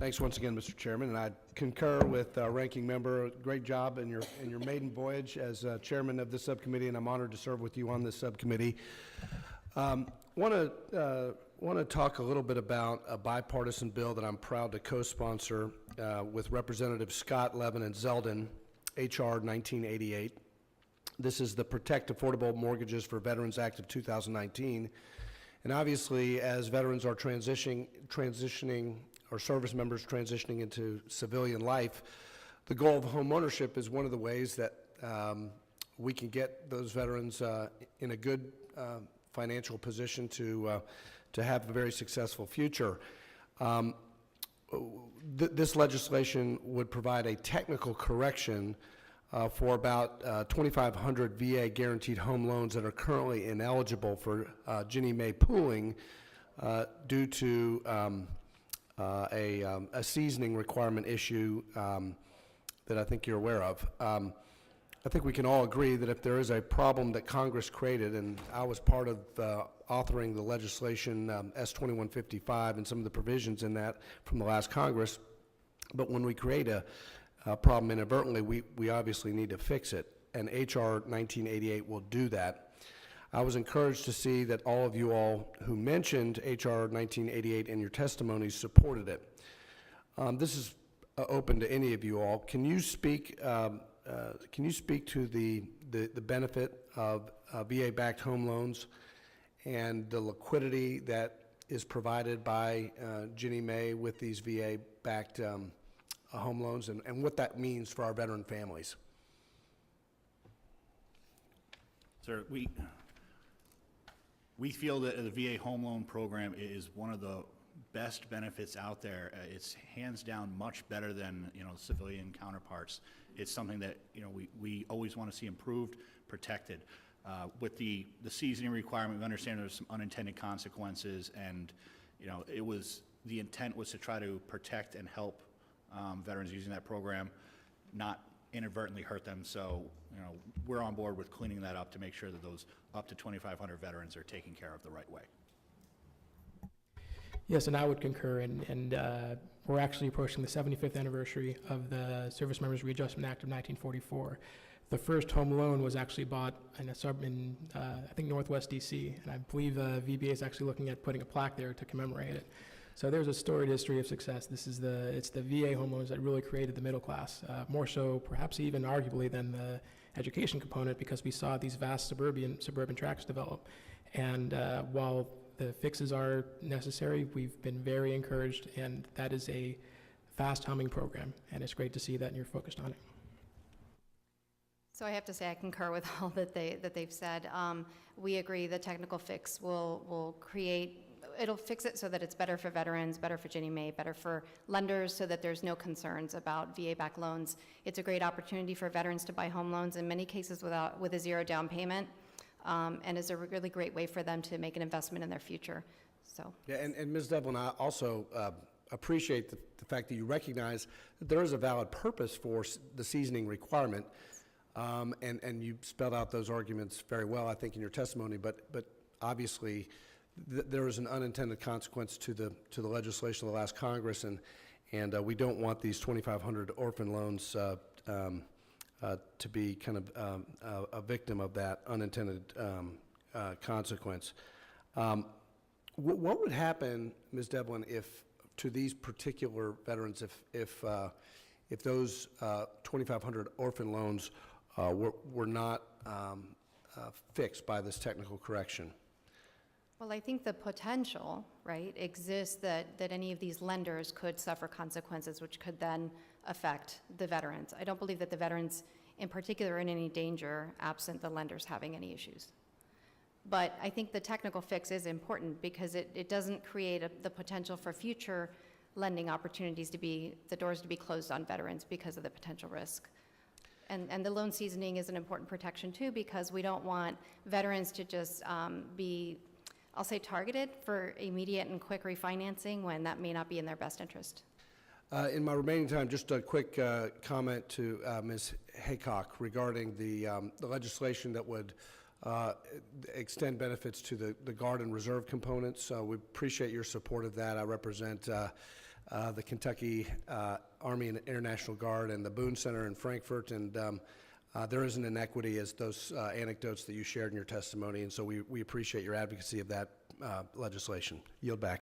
Thanks once again, Mr. Chairman, and I concur with Ranking Member. Great job in your maiden voyage as chairman of this subcommittee, and I'm honored to serve with you on this subcommittee. Want to talk a little bit about a bipartisan bill that I'm proud to co-sponsor with Representatives Scott, Levin, and Zeldin, H.R. 1988. This is the Protect Affordable Mortgages for Veterans Act of 2019. And obviously, as veterans are transitioning, or service members transitioning into civilian life, the goal of home ownership is one of the ways that we can get those veterans in a good financial position to have a very successful future. This legislation would provide a technical correction for about 2,500 VA guaranteed home loans that are currently ineligible for Ginnie Mae pooling due to a seasoning requirement issue that I think you're aware of. I think we can all agree that if there is a problem that Congress created, and I was part of authoring the legislation S-2155 and some of the provisions in that from the last Congress, but when we create a problem inadvertently, we obviously need to fix it, and H.R. 1988 will do that. I was encouraged to see that all of you all who mentioned H.R. 1988 in your testimonies supported it. This is open to any of you all. Can you speak to the benefit of VA-backed home loans and the liquidity that is provided by Ginnie Mae with these VA-backed home loans, and what that means for our veteran families? Sir, we feel that the VA home loan program is one of the best benefits out there. It's hands down much better than civilian counterparts. It's something that we always want to see improved, protected. With the seasoning requirement, we understand there's some unintended consequences, and the intent was to try to protect and help veterans using that program, not inadvertently hurt them. So we're on board with cleaning that up to make sure that those up to 2,500 veterans are taken care of the right way. Yes, and I would concur, and we're actually approaching the 75th anniversary of the Service Members Readjustment Act of 1944. The first home loan was actually bought in a suburb in, I think, Northwest DC, and I believe VBA is actually looking at putting a plaque there to commemorate it. So there's a storied history of success. It's the VA home loans that really created the middle class, more so perhaps even arguably than the education component, because we saw these vast suburban tracts develop. And while the fixes are necessary, we've been very encouraged, and that is a fast humming program, and it's great to see that and you're focused on it. So I have to say I concur with all that they've said. We agree the technical fix will create, it'll fix it so that it's better for veterans, better for Ginnie Mae, better for lenders, so that there's no concerns about VA-backed loans. It's a great opportunity for veterans to buy home loans, in many cases with a zero down payment, and is a really great way for them to make an investment in their future. So. Yeah, and Ms. Devlin, I also appreciate the fact that you recognize that there is a valid purpose for the seasoning requirement, and you spelled out those arguments very well, I think, in your testimony, but obviously there is an unintended consequence to the legislation of the last Congress, and we don't want these 2,500 orphan loans to be kind of a victim of that unintended consequence. What would happen, Ms. Devlin, if to these particular veterans, if those 2,500 orphan loans were not fixed by this technical correction? Well, I think the potential, right, exists that any of these lenders could suffer consequences which could then affect the veterans. I don't believe that the veterans in particular are in any danger absent the lenders having any issues. But I think the technical fix is important because it doesn't create the potential for future lending opportunities the doors to be closed on veterans because of the potential risk. And the loan seasoning is an important protection too, because we don't want veterans to just be, I'll say, targeted for immediate and quick refinancing when that may not be in their best interest. In my remaining time, just a quick comment to Ms. Haycock regarding the legislation that would extend benefits to the Guard and Reserve components. We appreciate your support of that. I represent the Kentucky Army and Air National Guard and the Boone Center in Frankfurt, and there is an inequity as those anecdotes that you shared in your testimony, and so we appreciate your advocacy of that legislation. Yield back.